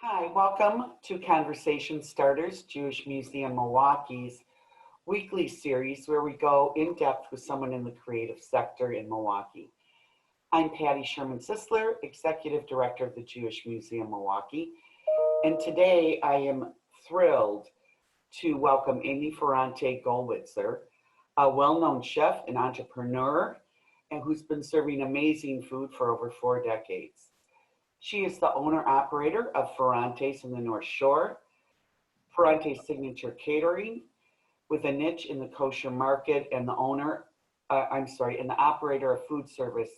Hi, welcome to Conversation Starters, Jewish Museum Milwaukee's weekly series where we go in depth with someone in the creative sector in Milwaukee. I'm Patty Sherman Sisler, Executive Director of the Jewish Museum Milwaukee, and today I am thrilled to welcome Amy Ferrante-Gollwitzer, a well-known chef and entrepreneur, and who's been serving amazing food for over 4 decades. She is the owner-operator of Ferrante's in the North Shore, Ferrante's Signature Catering, with a niche in the kosher market, and the operator of food service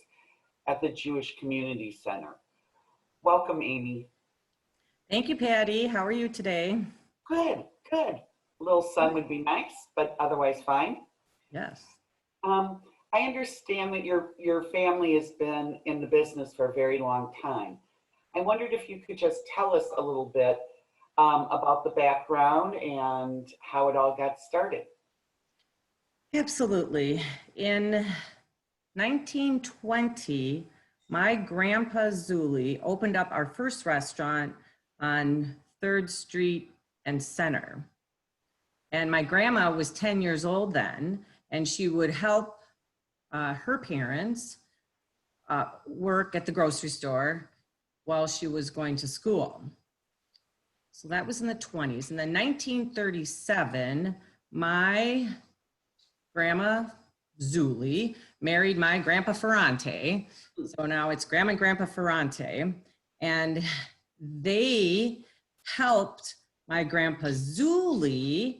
at the Jewish Community Center. Welcome, Amy. Thank you, Patty. How are you today? Good, good. A little sun would be nice, but otherwise fine. Yes. I understand that your family has been in the business for a very long time. I wondered if you could just tell us a little bit about the background and how it all got started. Absolutely. In 1920, my grandpa Zuli opened up our first restaurant on 3rd Street and Center. And my grandma was 10 years old then, and she would help her parents work at the grocery store while she was going to school. So that was in the 20s. And then 1937, my grandma Zuli married my grandpa Ferrante. So now it's Grandma and Grandpa Ferrante. And they helped my grandpa Zuli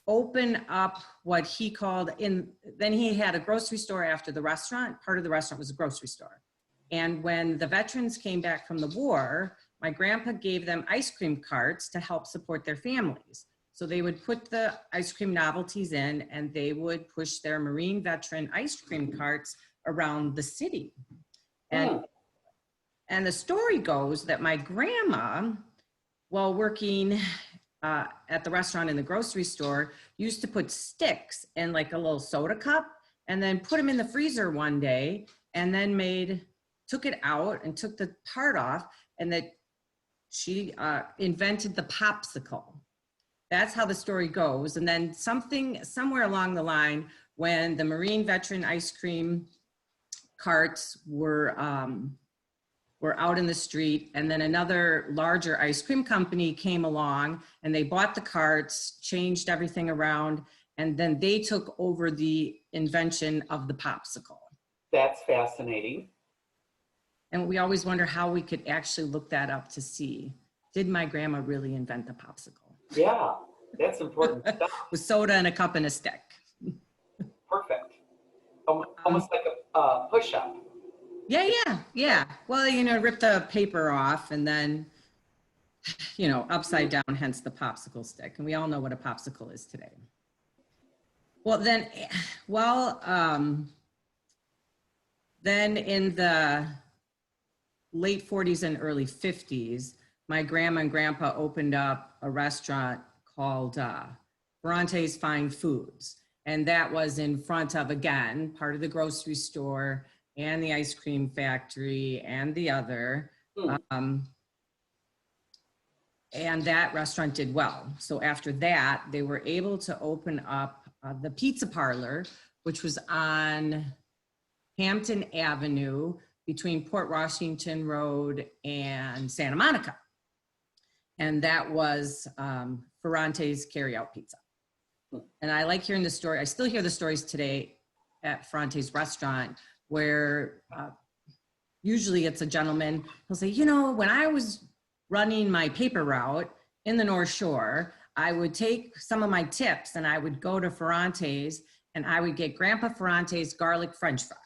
open up what he called then he had a grocery store after the restaurant. Part of the restaurant was a grocery store. And when the veterans came back from the war, my grandpa gave them ice cream carts to help support their families. So they would put the ice cream novelties in and they would push their Marine veteran ice cream carts around the city. And the story goes that my grandma, while working at the restaurant in the grocery store, used to put sticks in like a little soda cup and then put them in the freezer one day and then took it out and took the part off, and that she invented the popsicle. That's how the story goes. And then somewhere along the line, when the Marine veteran ice cream carts were out in the street, and then another larger ice cream company came along and they bought the carts, changed everything around, and then they took over the invention of the popsicle. That's fascinating. And we always wonder how we could actually look that up to see, did my grandma really invent the popsicle? Yeah, that's important stuff. With soda and a cup and a stick. Perfect. Almost like a push-up. Yeah. Well, rip the paper off and then, upside down, hence the popsicle stick. And we all know what a popsicle is today. Well, then in the late 40s and early 50s, my grandma and grandpa opened up a restaurant called Ferrante's Fine Foods. And that was in front of, again, part of the grocery store and the ice cream factory and the other. And that restaurant did well. So after that, they were able to open up the pizza parlor, which was on Hampton Avenue between Port Washington Road and Santa Monica. And that was Ferrante's Carryout Pizza. And I like hearing the story. I still hear the stories today at Ferrante's restaurant where usually it's a gentleman, he'll say, when I was running my paper route in the North Shore, I would take some of my tips and I would go to Ferrante's and I would get Grandpa Ferrante's garlic French fries.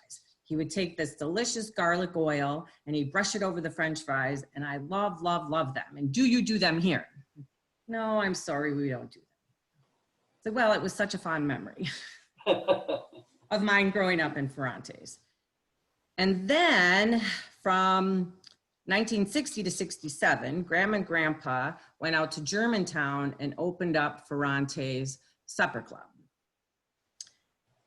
He would take this delicious garlic oil and he'd brush it over the French fries, and I love, love, love them. And do you do them here? No, I'm sorry, we don't do them. So, well, it was such a fond memory of mine growing up in Ferrante's. And then from 1960 to 67, Grandma and Grandpa went out to Germantown and opened up Ferrante's Supper Club.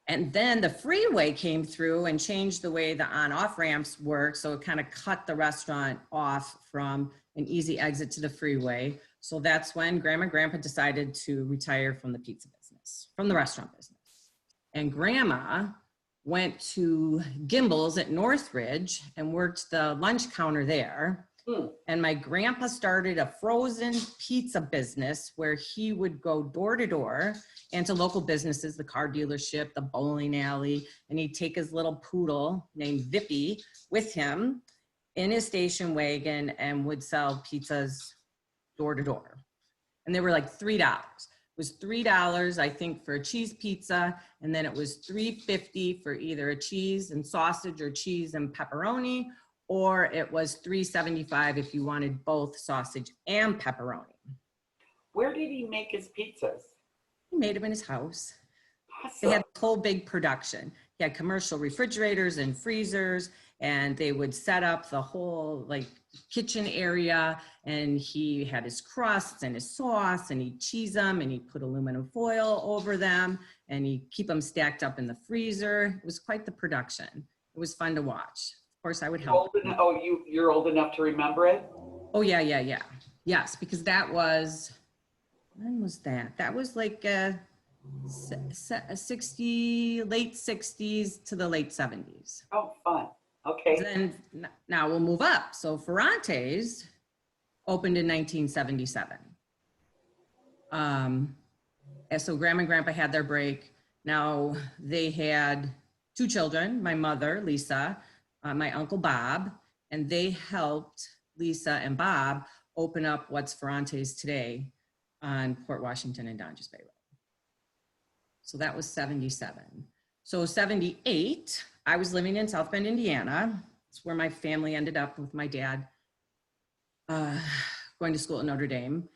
And then the freeway came through and changed the way the on-off ramps work. So it kind of cut the restaurant off from an easy exit to the freeway. So that's when Grandma and Grandpa decided to retire from the pizza business, from the restaurant business. And Grandma went to Gimbel's at Northridge and worked the lunch counter there. And my grandpa started a frozen pizza business where he would go door to door and to local businesses, the car dealership, the bowling alley, and he'd take his little poodle named Vippy with him in his station wagon and would sell pizzas door to door. And they were like $3. It was $3, I think, for a cheese pizza, and then it was $3.50 for either a cheese and sausage or cheese and pepperoni, or it was $3.75 if you wanted both sausage and pepperoni. Where did he make his pizzas? He made them in his house. Awesome. They had a whole big production. He had commercial refrigerators and freezers, and they would set up the whole like kitchen area, and he had his crusts and his sauce, and he'd cheese them, and he'd put aluminum foil over them, and he'd keep them stacked up in the freezer. It was quite the production. It was fun to watch. Of course, I would help. You're old enough to remember it? Oh, yeah. Yes, because that was, when was that? That was like 60, late 60s to the late 70s. Oh, fun. Okay. Then now we'll move up. So Ferrante's opened in 1977. And so Grandma and Grandpa had their break. Now they had 2 children, my mother, Lisa, my uncle Bob, and they helped Lisa and Bob open up what's Ferrante's today on Port Washington and Donges Bay Road. So that was 77. So 78, I was living in South Bend, Indiana. It's where my family ended up with my dad going to school at Notre Dame,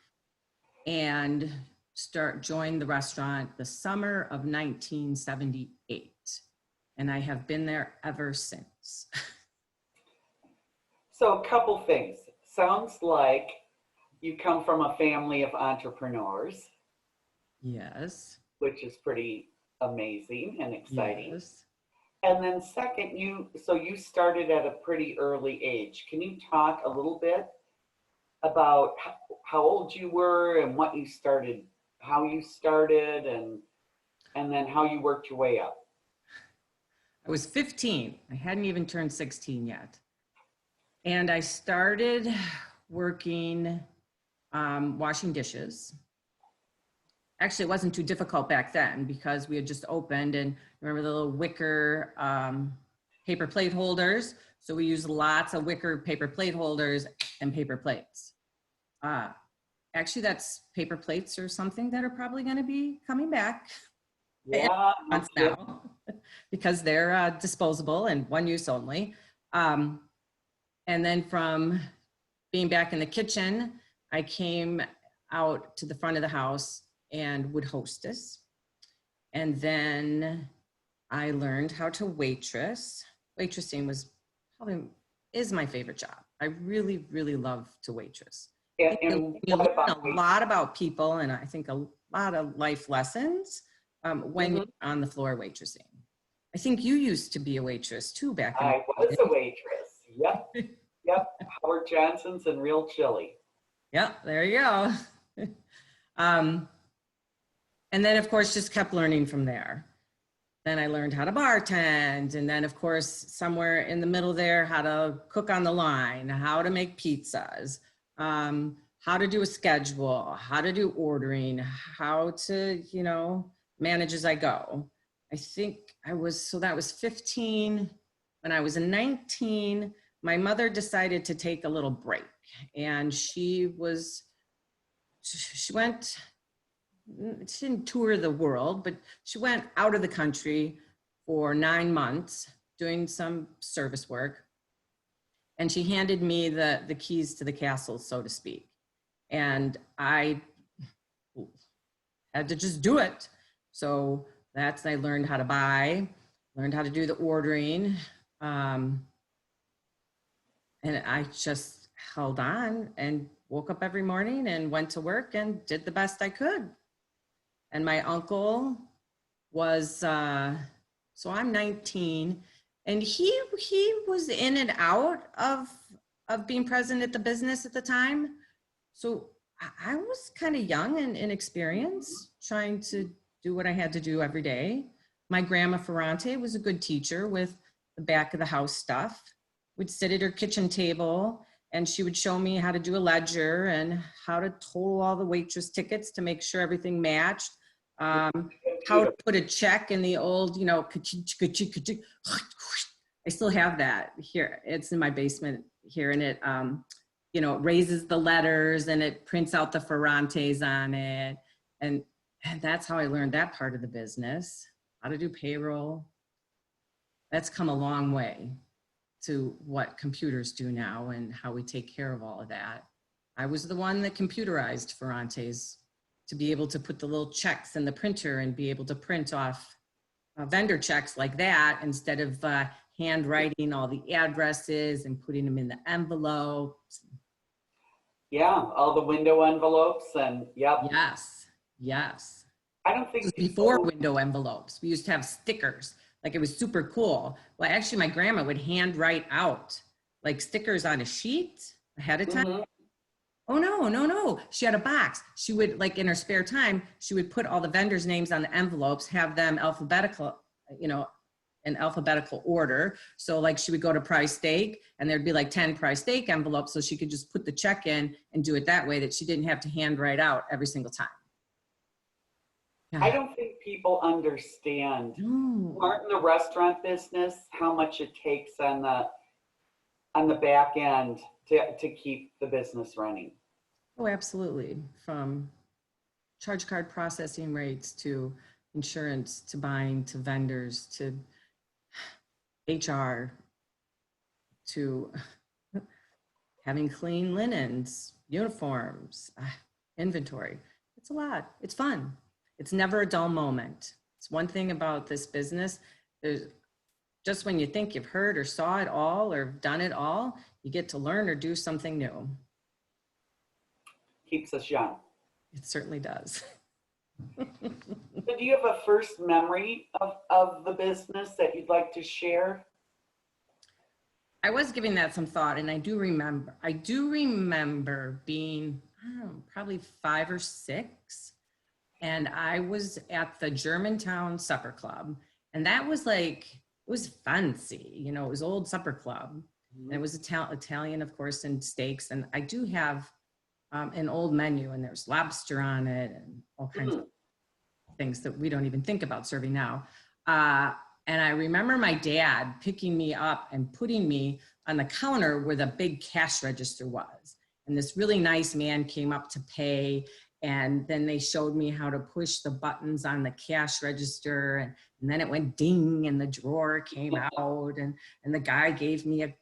and joined the restaurant the summer of 1978. And I have been there ever since. So a couple things. Sounds like you come from a family of entrepreneurs. Yes. Which is pretty amazing and exciting. Yes. And then second, you started at a pretty early age. Can you talk a little bit about how old you were and what you started, how you started, and then how you worked your way up? I was 15. I hadn't even turned 16 yet. And I started working washing dishes. Actually, it wasn't too difficult back then because we had just opened, and remember the little wicker paper plate holders? So we used lots of wicker paper plate holders and paper plates. Actually, that's paper plates or something that are probably going to be coming back. Yeah, now because they're disposable and one use only. And then from being back in the kitchen, I came out to the front of the house and would hostess. And then I learned how to waitress. Waitressing is my favorite job. I really, really love to waitress. And you learn a lot about people, and I think a lot of life lessons when you're on the floor waitressing. I think you used to be a waitress too back then. I was a waitress. Yep. Yep. Howard Johnson's and Real Chili. Yep. There you go. And then, of course, just kept learning from there. Then I learned how to bartend. And then, of course, somewhere in the middle there, how to cook on the line, how to make pizzas, how to do a schedule, how to do ordering, how to, manage as I go. I think that was 15. When I was 19, my mother decided to take a little break, and she didn't tour the world, but she went out of the country for 9 months doing some service work. And she handed me the keys to the castle, so to speak. And I had to just do it. So I learned how to buy, learned how to do the ordering. And I just held on and woke up every morning and went to work and did the best I could. And my uncle was, so I'm 19, and he was in and out of of being present at the business at the time. So I was kind of young and inexperienced, trying to do what I had to do every day. My grandma Ferrante was a good teacher with the back of the house stuff. We'd sit at her kitchen table and she would show me how to do a ledger and how to total all the waitress tickets to make sure everything matched. How to put a check in the old, I still have that here. It's in my basement here, and it, it raises the letters and it prints out the Ferrantes on it. And that's how I learned that part of the business, how to do payroll. That's come a long way to what computers do now and how we take care of all of that. I was the one that computerized Ferrantes to be able to put the little checks in the printer and be able to print off vendor checks like that instead of handwriting all the addresses and putting them in the envelopes. Yeah, all the window envelopes and yep. Yes. I don't think before window envelopes, we used to have stickers. Like it was super cool. Well, actually my grandma would handwrite out like stickers on a sheet ahead of time. Mm-hmm. Oh, no. She had a box. She would, like in her spare time, she would put all the vendors' names on the envelopes, have them alphabetical, in alphabetical order. So like she would go to Price Steak and there'd be like 10 Price Steak envelopes. So she could just put the check in and do it that way, that she didn't have to handwrite out every single time. Yeah. I don't think people understand, who aren't in the restaurant business, how much it takes on the back end to keep the business running. Oh, absolutely. From charge card processing rates to insurance to buying to vendors to HR to having clean linens, uniforms, inventory. It's a lot. It's fun. It's never a dull moment. It's one thing about this business. There's just when you think you've heard or saw it all or done it all, you get to learn or do something new. Keeps us young. It certainly does. So do you have a first memory of the business that you'd like to share? I was giving that some thought, and I do remember being, probably 5 or 6. And I was at the Germantown Supper Club. And that was like, it was fancy, it was old supper club. And it was Italian, of course, and steaks. And I do have an old menu, and there's lobster on it and all kinds of things that we don't even think about serving now. And I remember my dad picking me up and putting me on the counter where the big cash register was. And this really nice man came up to pay. And then they showed me how to push the buttons on the cash register. And then it went ding and the drawer came out. And the guy gave me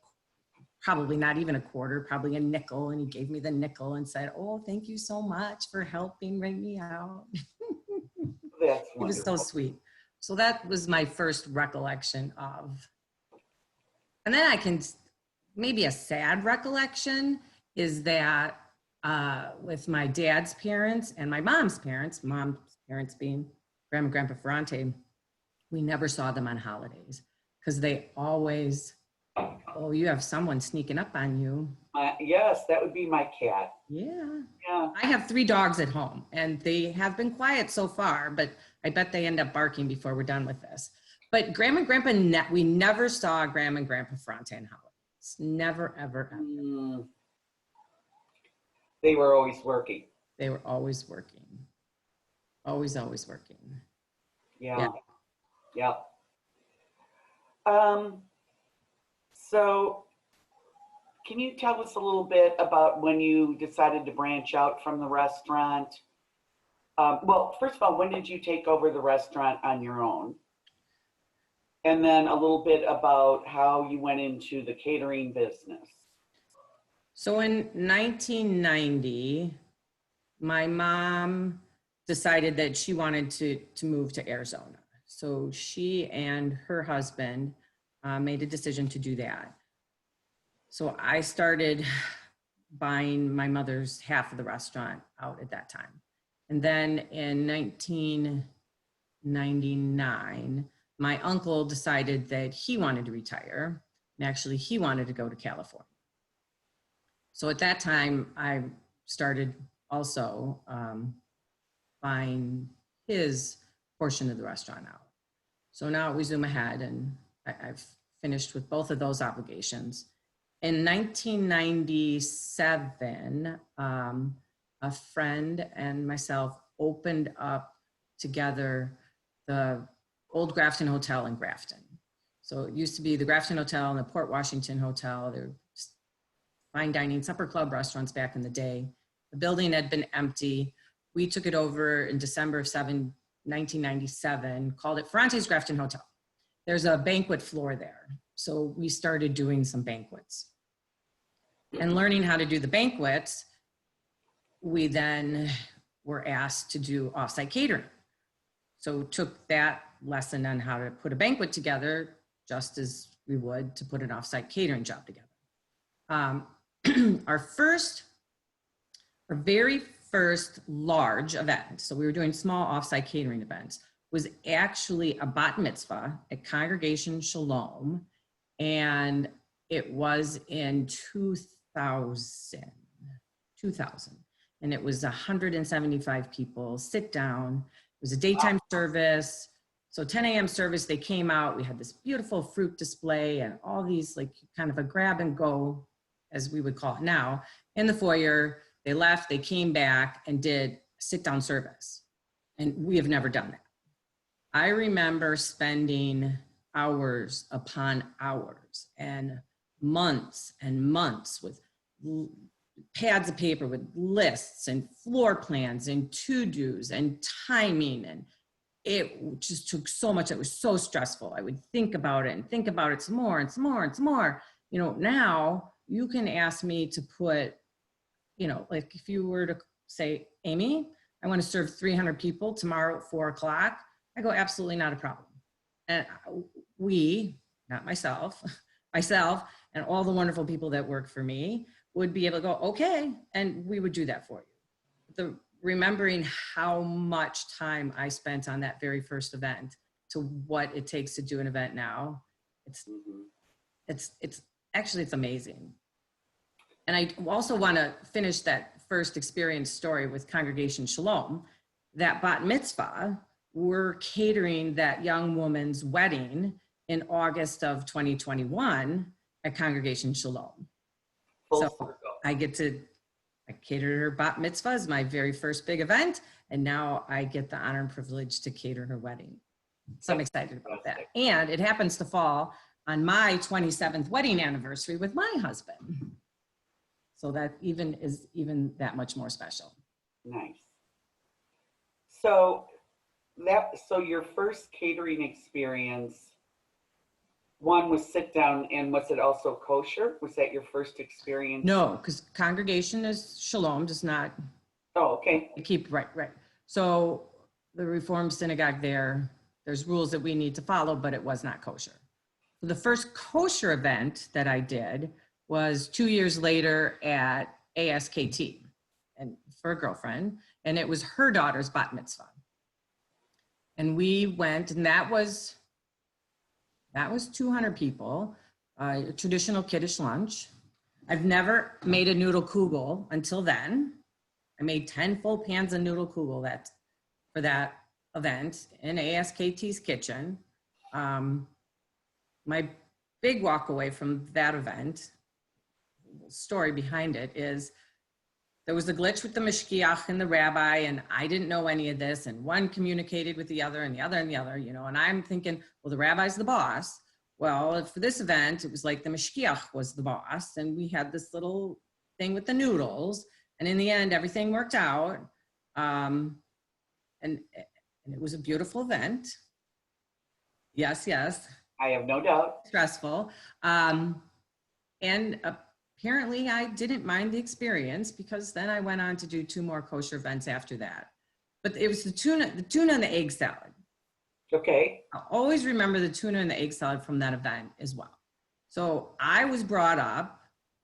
probably not even a quarter, probably a nickel. And he gave me the nickel and said, "Oh, thank you so much for helping bring me out." That's It was so sweet. So that was my first recollection of. And then maybe a sad recollection is that with my dad's parents and my mom's parents being Grandma and Grandpa Ferrante, we never saw them on holidays because they always, "Oh, you have someone sneaking up on you." Yes, that would be my cat. Yeah. I have 3 dogs at home and they have been quiet so far, but I bet they end up barking before we're done with this. But Grandma and Grandpa, we never saw Grandma and Grandpa Ferrante on holidays. Never, ever, ever. They were always working. They were always working. Always working. Yeah. So can you tell us a little bit about when you decided to branch out from the restaurant? Well, first of all, when did you take over the restaurant on your own? And then a little bit about how you went into the catering business. So in 1990, my mom decided that she wanted to move to Arizona. So she and her husband made a decision to do that. So I started buying my mother's half of the restaurant out at that time. And then in 1999, my uncle decided that he wanted to retire. And actually, he wanted to go to California. So at that time, I started also buying his portion of the restaurant out. So now we zoom ahead, and I've finished with both of those obligations. In 1997, a friend and myself opened up together the old Grafton Hotel in Grafton. So it used to be the Grafton Hotel and the Port Washington Hotel. They were fine dining, supper club restaurants back in the day. The building had been empty. We took it over in December of 1997, called it Ferrante's Grafton Hotel. There's a banquet floor there. So we started doing some banquets. And learning how to do the banquets, we then were asked to do offsite catering. So took that lesson on how to put a banquet together, just as we would to put an offsite catering job together. Our very first large event, so we were doing small offsite catering events, was actually a bat mitzvah at Congregation Shalom, and it was in 2000, and it was 175 people, sit down. It was a daytime service. So 10 a.m. service, they came out, we had this beautiful fruit display and all these like kind of a grab and go, as we would call it now, in the foyer. They left, they came back and did sit down service. And we have never done that. I remember spending hours upon hours and months with pads of paper with lists and floor plans and to-dos and timing, and it just took so much. It was so stressful. I would think about it and think about it some more and some more and some more. You know, now you can ask me to put, you know, like if you were to say, Amy, I want to serve 300 people tomorrow at 4 o'clock. I go, absolutely not a problem. And we, not myself, myself and all the wonderful people that work for me would be able to go, okay, and we would do that for you. Remembering how much time I spent on that very first event to what it takes to do an event now, it's actually amazing. And I also want to finish that first experience story with Congregation Shalom. That bat mitzvah, we're catering that young woman's wedding in August of 2021 at Congregation Shalom. So I catered her bat mitzvah as my very first big event, and now I get the honor and privilege to cater her wedding. So I'm excited about that. And it happens to fall on my 27th wedding anniversary with my husband. So that is even that much more special. Nice. So your first catering experience, one was sit down, and was it also kosher? Was that your first experience? No, because Congregation is Shalom, does not. Oh, okay. Right. So the Reformed synagogue there's rules that we need to follow, but it was not kosher. So the first kosher event that I did was 2 years later at ASKT, and for a girlfriend, and it was her daughter's bat mitzvah. And we went, and that was 200 people, a traditional Kiddush lunch. I've never made a noodle kugel until then. I made 10 full pans of noodle kugel for that event in ASKT's kitchen. My big walk away from that event, the story behind it is, there was a glitch with the mashgiach and the rabbi, and I didn't know any of this, and one communicated with the other and the other and the other, you know, and I'm thinking, well, the rabbi's the boss. Well, for this event, it was like the mashgiach was the boss, and we had this little thing with the noodles, and in the end, everything worked out, and it was a beautiful event. Yes. I have no doubt. Stressful. And apparently I didn't mind the experience, because then I went on to do 2 more kosher events after that. But it was the tuna and the egg salad. Okay. I'll always remember the tuna and the egg salad from that event as well. So I was brought up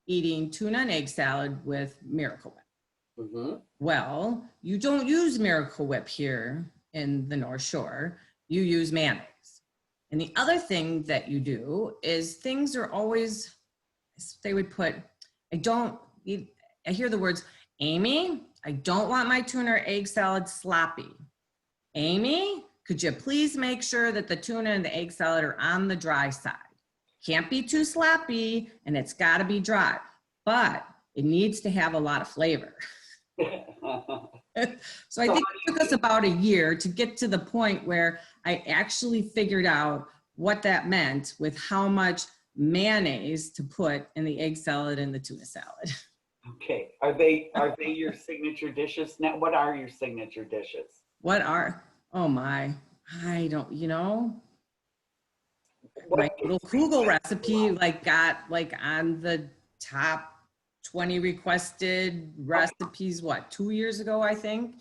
eating tuna and egg salad with Miracle Whip. Mm-hmm. Well, you don't use Miracle Whip here in the North Shore. You use mayonnaise. And the other thing that you do is things are always, they would put, I hear the words, Amy, I don't want my tuna or egg salad sloppy. Amy, could you please make sure that the tuna and the egg salad are on the dry side? Can't be too sloppy and it's got to be dry, but it needs to have a lot of flavor. So I think it took us about a year to get to the point where I actually figured out what that meant with how much mayonnaise to put in the egg salad and the tuna salad. Okay, are they your signature dishes now? What are your signature dishes? Oh my, I don't, What my little Kugel recipe got on the top 20 requested recipes, 2 years ago, I think.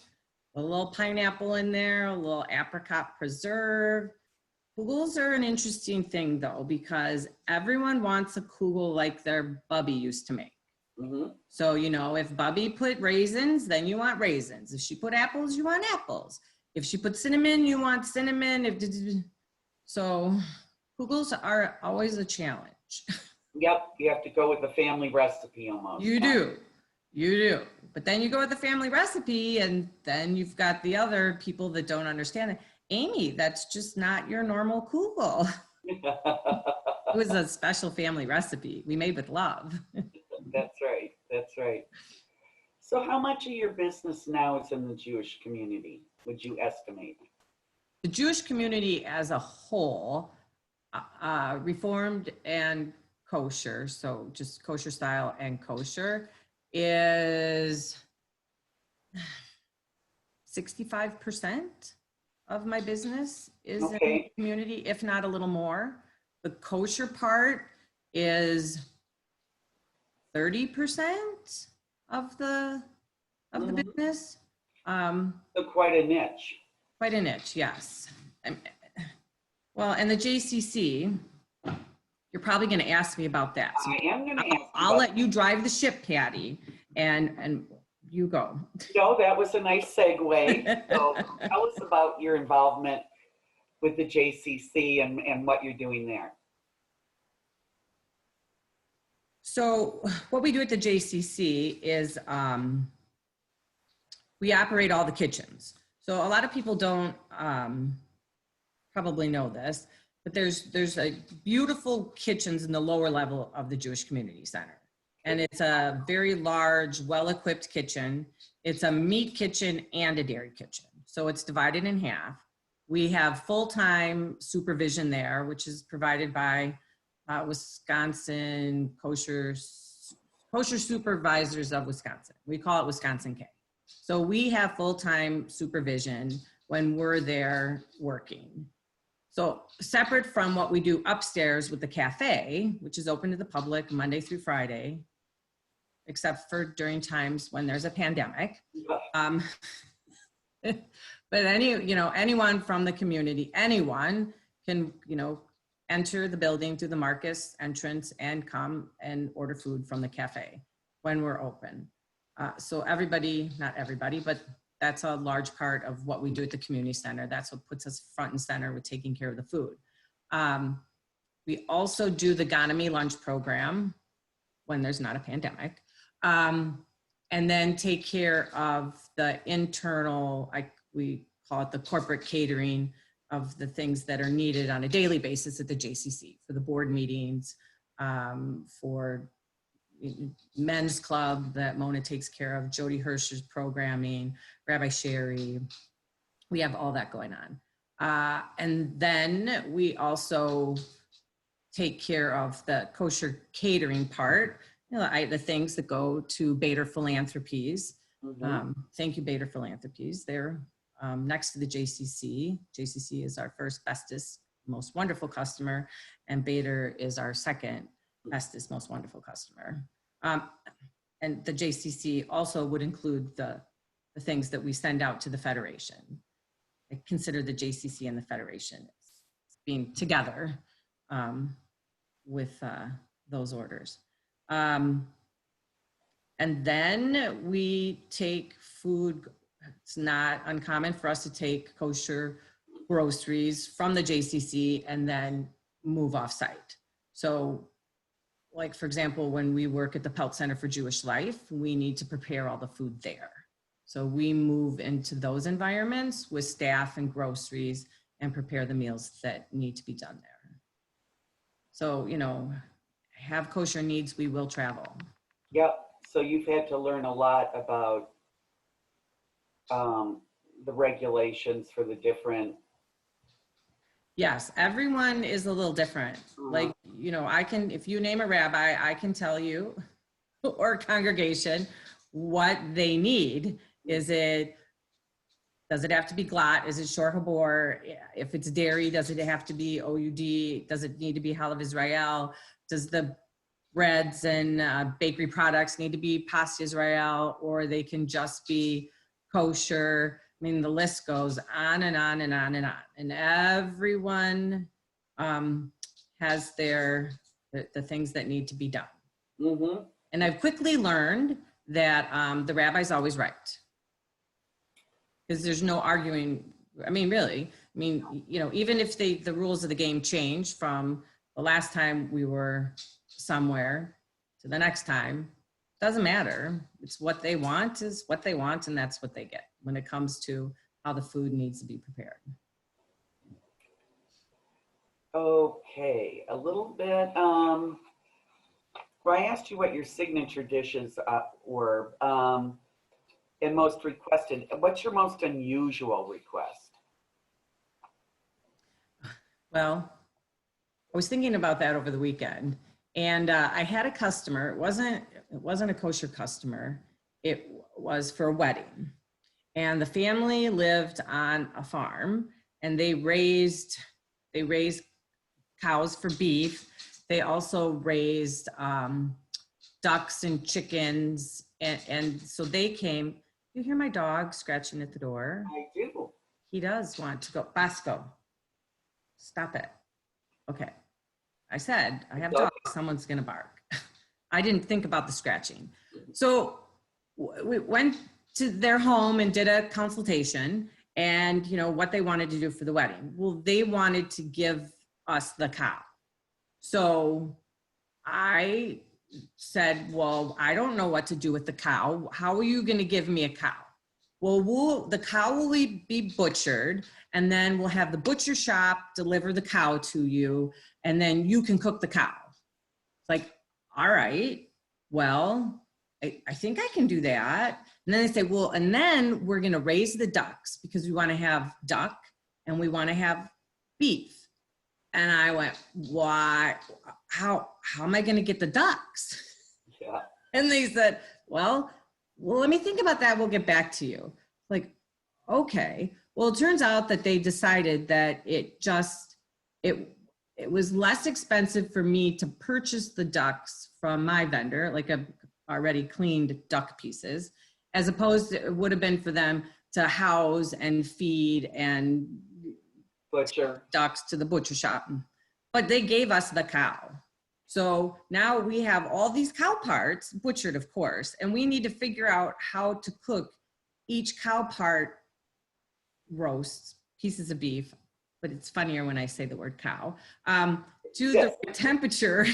A little pineapple in there, a little apricot preserve. Kugels are an interesting thing though, because everyone wants a Kugel like their Bubby used to make. Mm-hmm. So, if Bubby put raisins, then you want raisins. If she put apples, you want apples. If she put cinnamon, you want cinnamon. So Kugels are always a challenge. Yep, you have to go with the family recipe almost. You do. But then you go with the family recipe and then you've got the other people that don't understand it. Amy, that's just not your normal Kugel. It was a special family recipe we made with love. That's right. So how much of your business now is in the Jewish community, would you estimate? The Jewish community as a whole, Reformed and kosher, so just kosher style and kosher, is 65% of my business is in the community, if not a little more. The kosher part is 30% of the business. So quite a niche. Quite a niche, yes. Well, and the JCC, you're probably going to ask me about that. So I am going to ask. I'll let you drive the ship, Patty, and you go. No, that was a nice segue. So tell us about your involvement with the JCC and what you're doing there. So what we do at the JCC is we operate all the kitchens. So a lot of people don't probably know this, but there's a beautiful kitchens in the lower level of the Jewish Community Center. And it's a very large, well-equipped kitchen. It's a meat kitchen and a dairy kitchen. So it's divided in half. We have full-time supervision there, which is provided by Wisconsin Kosher Supervisors of Wisconsin. We call it Wisconsin K. So we have full-time supervision when we're there working. So separate from what we do upstairs with the cafe, which is open to the public Monday through Friday, except for during times when there's a pandemic. But anyone from the community, anyone can, enter the building through the Marcus entrance and come and order food from the cafe when we're open. So everybody, not everybody, but that's a large part of what we do at the community center. That's what puts us front and center with taking care of the food. We also do the Gonomy lunch program when there's not a pandemic. And then take care of the internal, we call it the corporate catering of the things that are needed on a daily basis at the JCC for the board meetings, for men's club that Mona takes care of, Jody Hirsch's programming, Rabbi Sherry. We have all that going on. And then we also take care of the kosher catering part, the things that go to Bader Philanthropies. Mm-hmm. Thank you, Bader Philanthropies. They're next to the JCC. JCC is our first bestest, most wonderful customer, and Bader is our second bestest, most wonderful customer. And the JCC also would include the things that we send out to the Federation. I consider the JCC and the Federation as being together with those orders. And then we take food. It's not uncommon for us to take kosher groceries from the JCC and then move off site. So like, for example, when we work at the Pelt Center for Jewish Life, we need to prepare all the food there. So we move into those environments with staff and groceries and prepare the meals that need to be done there. So, you know, have kosher needs, we will travel. Yep. So you've had to learn a lot about the regulations for the different. Yes, everyone is a little different. Like, you know, if you name a rabbi, I can tell you, or congregation, what they need. Does it have to be glatt? Is it shor habor? If it's dairy, does it have to be OUD? Does it need to be halav Israel? Does the breads and bakery products need to be pasta Israel, or they can just be kosher? I mean, the list goes on and on and on and on. And everyone has the things that need to be done. Mm-hmm. And I've quickly learned that the rabbi's always right. Because there's no arguing. I mean, really, you know, even if the rules of the game change from the last time we were somewhere to the next time, doesn't matter. It's what they want is what they want, and that's what they get when it comes to how the food needs to be prepared. Okay, a little bit. Well, I asked you what your signature dishes were. And most requested. What's your most unusual request? Well, I was thinking about that over the weekend, and I had a customer. It wasn't a kosher customer. It was for a wedding, and the family lived on a farm, and they raised cows for beef. They also raised ducks and chickens, and so they came. You hear my dog scratching at the door? I do. He does want to go. Bosco, stop it. Okay. I said, I have dogs, someone's gonna bark. I didn't think about the scratching. So we went to their home and did a consultation, and you know what they wanted to do for the wedding. Well, they wanted to give us the cow. So I said, well, I don't know what to do with the cow. How are you going to give me a cow? Well, the cow will be butchered, and then we'll have the butcher shop deliver the cow to you, and then you can cook the cow. It's like, all right, well, I think I can do that. And then they say, well, and then we're going to raise the ducks because we want to have duck and we want to have beef. And I went, why? How am I going to get the ducks? Yeah. And they said, well, let me think about that. We'll get back to you. Like, okay. Well, it turns out that they decided that it was less expensive for me to purchase the ducks from my vendor, like a already cleaned duck pieces, as opposed to it would have been for them to house and feed and Butcher ducks to the butcher shop. But they gave us the cow. So now we have all these cow parts, butchered of course, and we need to figure out how to cook each cow part roasts, pieces of beef, but it's funnier when I say the word cow, to the temperature,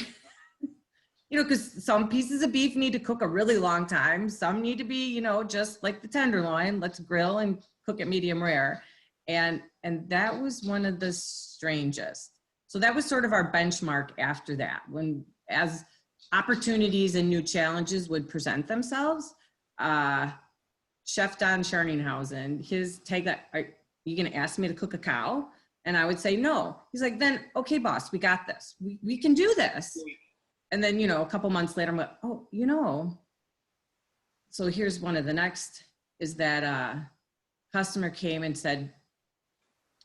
you know, because some pieces of beef need to cook a really long time. Some need to be, you know, just like the tenderloin, let's grill and cook it medium rare. And that was one of the strangest. So that was sort of our benchmark after that, when as opportunities and new challenges would present themselves. Chef Don Scharninghausen, his tagline, are you going to ask me to cook a cow? And I would say no. He's like, then, okay, boss, we got this. We can do this. And then, you know, a couple months later, I'm like, oh, you know. So here's one of the next is that customer came and said,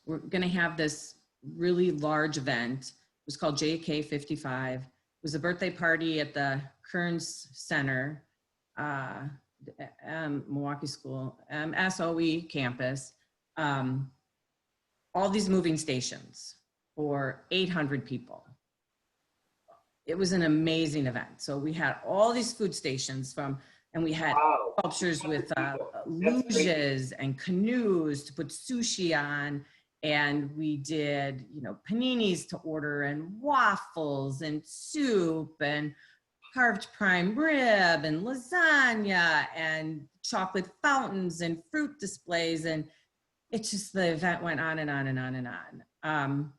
we're going to have this really large event. It was called JK 55. It was a birthday party at the Kearns Center, Milwaukee School, SOE campus. All these moving stations for 800 people. It was an amazing event. So we had all these food stations and we had sculptures with luges and canoes to put sushi on. And we did, you know, paninis to order and waffles and soup and carved prime rib and lasagna and chocolate fountains and fruit displays. And it's just, the event went on and on and on and on.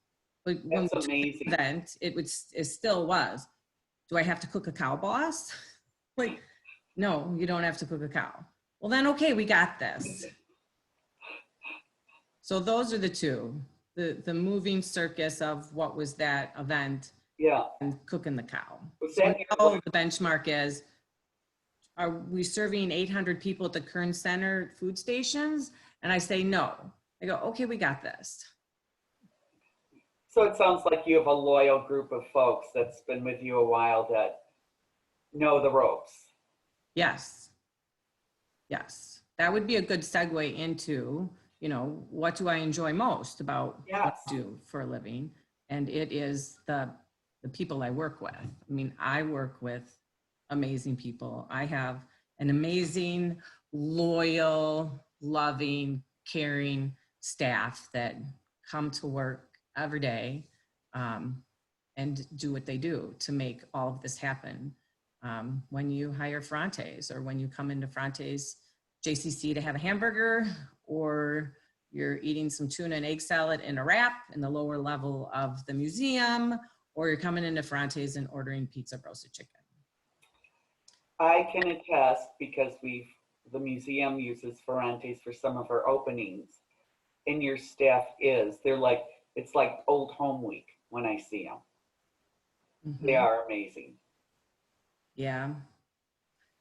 But when That's we took the amazing. event, it still was, do I have to cook a cow, boss? Like, no, you don't have to cook a cow. Well, then, okay, we got this. So those are the two, the moving circus of what was that event, Yeah. and cooking the cow. Was So that now the benchmark is, are we serving 800 people at the Kern Center food stations? And I say no. I go, okay, we got this. So it sounds like you have a loyal group of folks that's been with you a while that know the ropes. Yes. Yes. That would be a good segue into, you know, what do I enjoy most about what I do for a living? And it is the people I work with. I mean, I work with amazing people. I have an amazing, loyal, loving, caring staff that come to work every day and do what they do to make all of this happen. When you hire Ferrante's, or when you come into Ferrante's JCC to have a hamburger, or you're eating some tuna and egg salad in a wrap in the lower level of the museum, or you're coming into Ferrante's and ordering pizza, roasted chicken. I can attest, because the museum uses Ferrante's for some of our openings, and your staff it's like old home week when I see them. Mm-hmm. They are amazing. Yeah.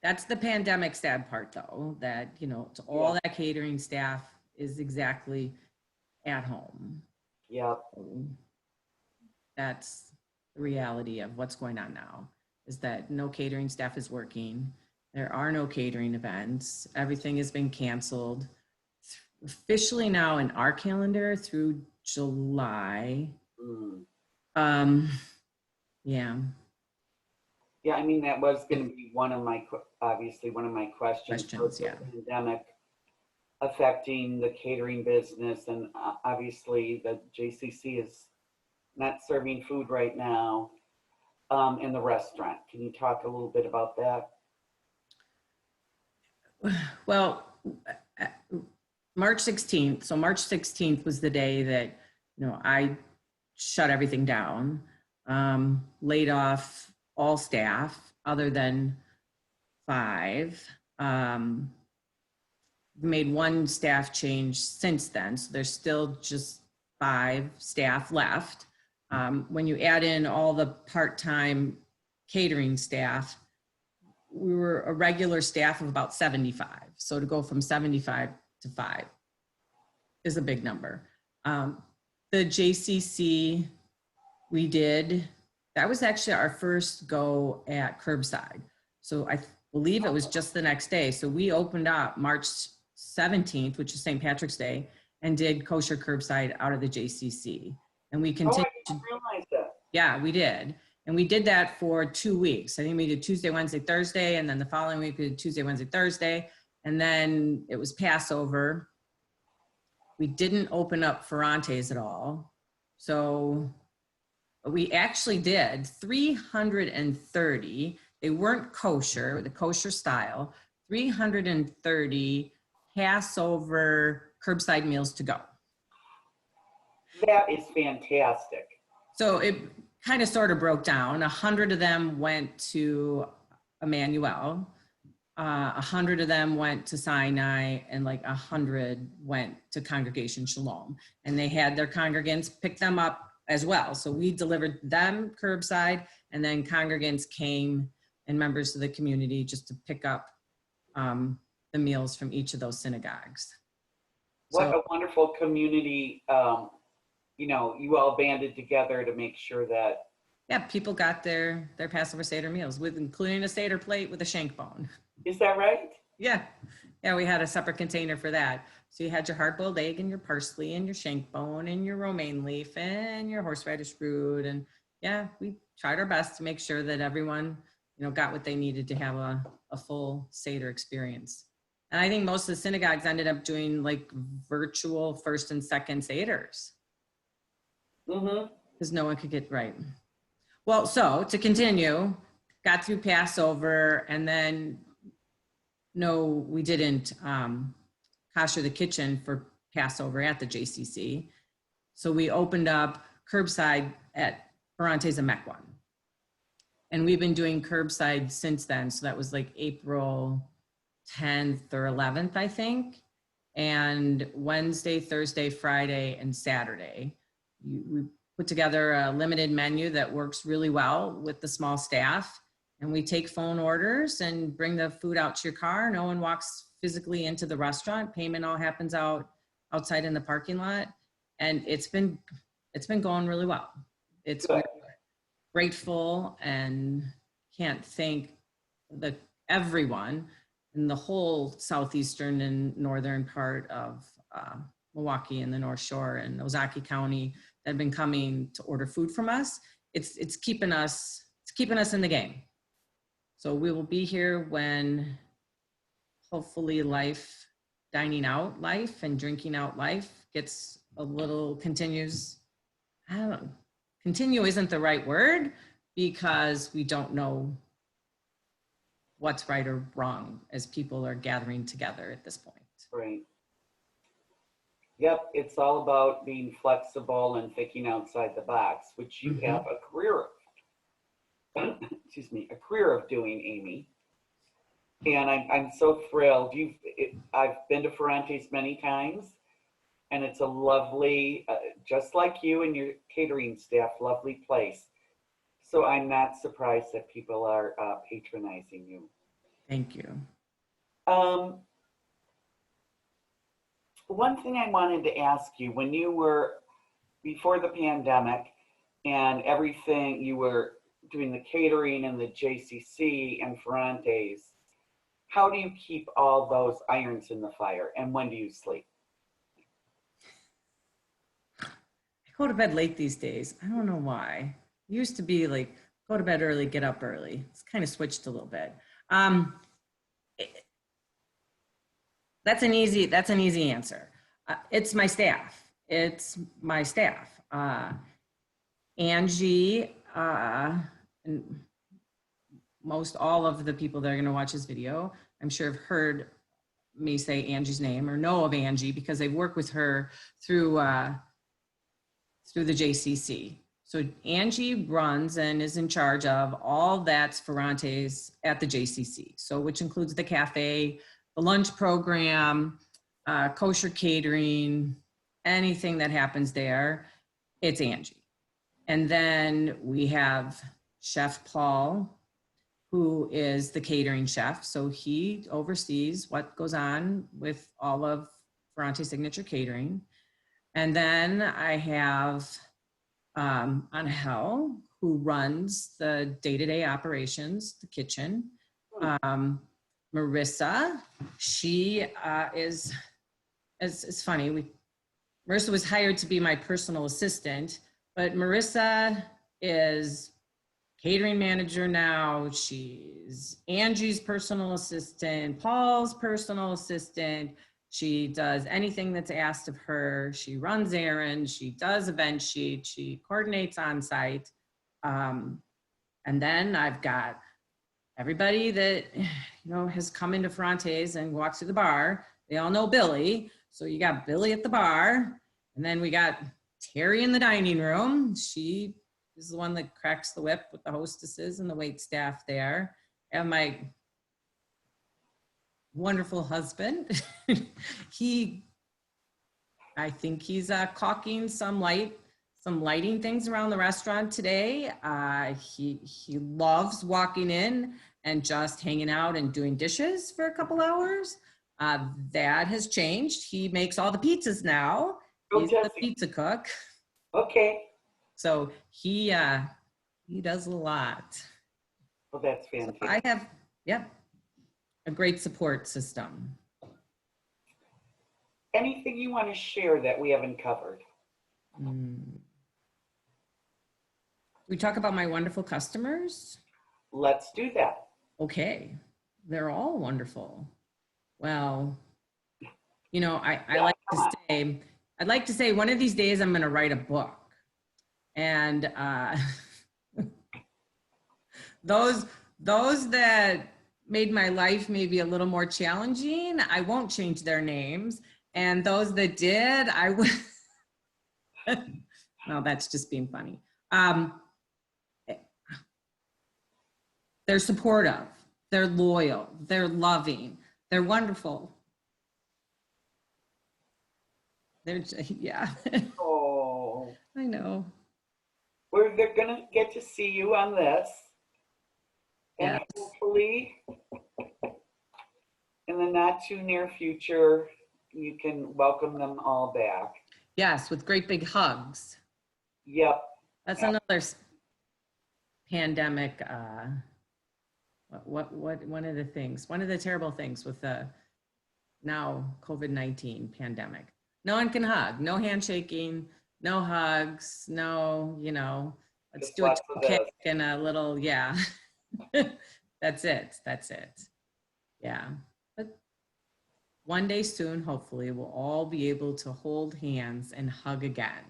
That's the pandemic sad part, though, that, you know, to all that catering staff is exactly at home. Yeah. So that's the reality of what's going on now, is that no catering staff is working. There are no catering events. Everything has been canceled. Officially now in our calendar through July. Yeah. Yeah, I mean, that was going to be one of my questions. Yeah. The pandemic affecting the catering business, and obviously the JCC is not serving food right now in the restaurant. Can you talk a little bit about that? Well, March 16th. So March 16th was the day that, you know, I shut everything down, laid off all staff other than 5. Made one staff change since then. So there's still just 5 staff left. When you add in all the part-time catering staff, we were a regular staff of about 75. So to go from 75 to 5 is a big number. The JCC we did, that was actually our first go at curbside. So I believe it was just the next day. So we opened up March 17th, which is St. Patrick's Day, and did kosher curbside out of the JCC. And we continued. I didn't realize that. Yeah, we did. And we did that for 2 weeks. I think we did Tuesday, Wednesday, Thursday, and then the following week we did Tuesday, Wednesday, Thursday. And then it was Passover. We didn't open up Ferrante's at all. So we actually did 330. They weren't kosher, the kosher style, 330 Passover curbside meals to go. That is fantastic. So it kind of sort of broke down. 100 of them went to Emmanuel. 100 of them went to Sinai, and like 100 went to Congregation Shalom. And they had their congregants pick them up as well. So we delivered them curbside, and then congregants came and members of the community just to pick up the meals from each of those synagogues. What a wonderful community. You know, you all banded together to make sure that. Yeah, people got their Passover Seder meals, with including a Seder plate with a shank bone. Is that right? Yeah. Yeah, we had a separate container for that. So you had your hard-boiled egg and your parsley and your shank bone and your romaine leaf and your horseradish root. And yeah, we tried our best to make sure that everyone, you know, got what they needed to have a full Seder experience. And I think most of the synagogues ended up doing like virtual first and second Seders. Because no one could get right. Well, so to continue, got through Passover, and then no, we didn't kosher the kitchen for Passover at the JCC. So we opened up curbside at Ferrante's and Mequon. And we've been doing curbside since then. So that was like April 10th or 11th, I think. And Wednesday, Thursday, Friday, and Saturday. We put together a limited menu that works really well with the small staff. And we take phone orders and bring the food out to your car. No one walks physically into the restaurant. Payment all happens outside in the parking lot. And it's been going really well. It's Good. Grateful and can't thank everyone in the whole southeastern and northern part of Milwaukee and the North Shore and Ozaukee County that have been coming to order food from us. It's keeping us in the game. So we will be here when hopefully dining out life and drinking out life gets a little continues. I don't know. Continue isn't the right word because we don't know what's right or wrong as people are gathering together at this point. Right. Yep, it's all about being flexible and thinking outside the box, which you have a career of, a career of doing, Amy. And I'm so thrilled. I've been to Ferrante's many times, and it's a lovely, just like you and your catering staff, lovely place. So I'm not surprised that people are patronizing you. Thank you. One thing I wanted to ask you, when you were, before the pandemic and everything, you were doing the catering and the JCC and Ferrante's, how do you keep all those irons in the fire, and when do you sleep? I go to bed late these days. I don't know why. It used to be like, go to bed early, get up early. It's kind of switched a little bit. That's an easy answer. It's my staff. Angie, and most all of the people that are going to watch this video, I'm sure have heard me say Angie's name or know of Angie because they've worked with her through the JCC. So Angie runs and is in charge of all that's Ferrante's at the JCC. So which includes the cafe, the lunch program, kosher catering, anything that happens there, it's Angie. And then we have Chef Paul, who is the catering chef. So he oversees what goes on with all of Ferrante Signature Catering. And then I have Angel, who runs the day-to-day operations, the kitchen. Marissa, she it's funny, Marissa was hired to be my personal assistant, but Marissa is catering manager now. She's Angie's personal assistant, Paul's personal assistant. She does anything that's asked of her. She runs errands, she does event sheets, she coordinates on site. And then I've got everybody that has come into Ferrante's and walks through the bar. They all know Billy. So you got Billy at the bar, and then we got Terry in the dining room. She is the one that cracks the whip with the hostesses and the wait staff there. And my wonderful husband, I think he's caulking some lighting things around the restaurant today. He loves walking in and just hanging out and doing dishes for a couple hours. That has changed. He makes all the pizzas now. He's the pizza cook. Okay. So he does a lot. Well, that's fantastic. So I have, a great support system. Anything you want to share that we haven't covered? We talk about my wonderful customers. Let's do that. Okay. They're all wonderful. Well, you know, I Yeah, like come to on. say, I'd like to say one of these days I'm going to write a book. And those those that made my life maybe a little more challenging, I won't change their names. And those that did, I would. No, that's just being funny. They're supportive, they're loyal, they're loving, they're wonderful. They're, yeah, Oh, I know. they're gonna get to see you on this, and Yes, hopefully, in the not too near future, you can welcome them all back. yes, with great big hugs. Yep. That's another pandemic. One of the things, one of the terrible things with the now COVID-19 pandemic. No one can hug, no handshaking, no hugs, no, you know, let's Just do a lots toe of kick this. and a little, yeah. That's it. That's it. Yeah. But one day soon, hopefully, we'll all be able to hold hands and hug again.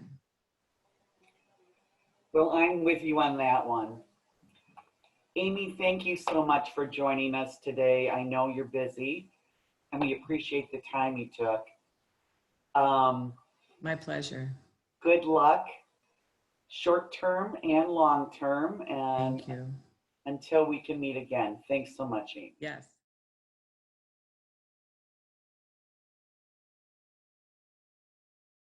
Well, I'm with you on that one. Amy, thank you so much for joining us today. I know you're busy, and we appreciate the time you took. My pleasure. Good luck, short term and long term, and Thank you. until we can meet again. Thanks so much, Amy. Yes.